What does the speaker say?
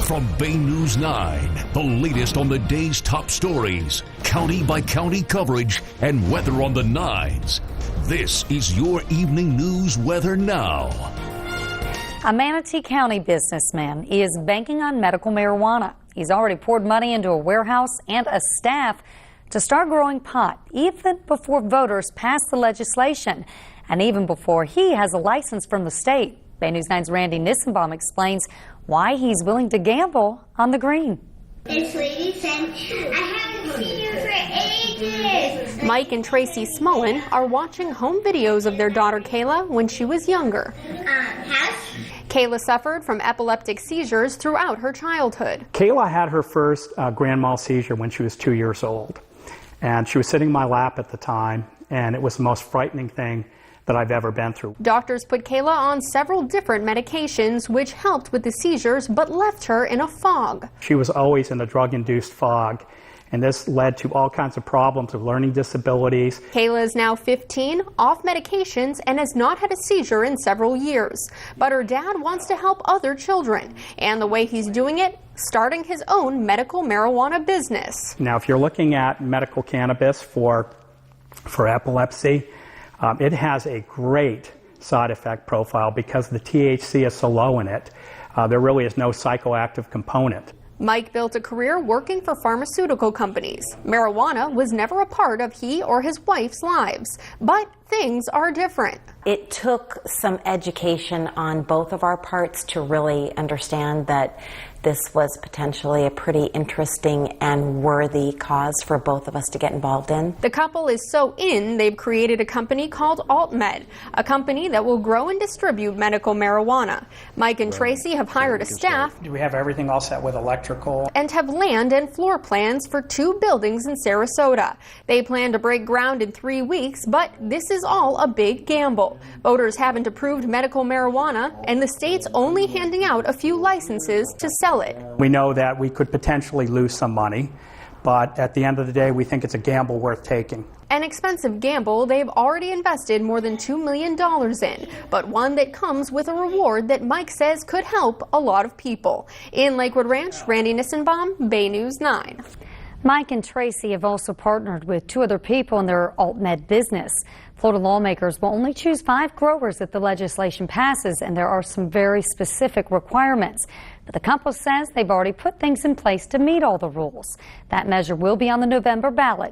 From Bay News 9, the latest on the day's top stories, county by county coverage, and weather on the nines. This is your evening news weather now. A Manatee County businessman is banking on medical marijuana. He's already poured money into a warehouse and a staff to start growing pot, even before voters pass the legislation, and even before he has a license from the state. Bay News 9's Randy Nissenbaum explains why he's willing to gamble on the green. This lady said, I haven't seen you for ages. Mike and Tracy Smullen are watching home videos of their daughter Kayla when she was younger. Kayla suffered from epileptic seizures throughout her childhood. Kayla had her first grand mal seizure when she was 2 years old. And she was sitting in my lap at the time, and it was the most frightening thing that I've ever been through. Doctors put Kayla on several different medications which helped with the seizures but left her in a fog. She was always in a drug-induced fog, and this led to all kinds of problems of learning disabilities. Kayla is now 15, off medications, and has not had a seizure in several years. But her dad wants to help other children, and the way he's doing it, starting his own medical marijuana business. Now, if you're looking at medical cannabis for epilepsy, it has a great side effect profile because the THC is so low in it. There really is no psychoactive component. Mike built a career working for pharmaceutical companies. Marijuana was never a part of he or his wife's lives, but things are different. It took some education on both of our parts to really understand that this was potentially a pretty interesting and worthy cause for both of us to get involved in. The couple is so in, they've created a company called AltMed, a company that will grow and distribute medical marijuana. Mike and Tracy have hired a staff. We have everything all set with electrical. And have land and floor plans for 2 buildings in Sarasota. They plan to break ground in 3 weeks, but this is all a big gamble. Voters haven't approved medical marijuana, and the state's only handing out a few licenses to sell it. We know that we could potentially lose some money, but at the end of the day, we think it's a gamble worth taking. An expensive gamble they've already invested more than $2 million in, but one that comes with a reward that Mike says could help a lot of people. In Lakewood Ranch, Randy Nissenbaum, Bay News 9. Mike and Tracy have also partnered with 2 other people in their AltMed business. Florida lawmakers will only choose 5 growers if the legislation passes, and there are some very specific requirements. But the couple says they've already put things in place to meet all the rules. That measure will be on the November ballot.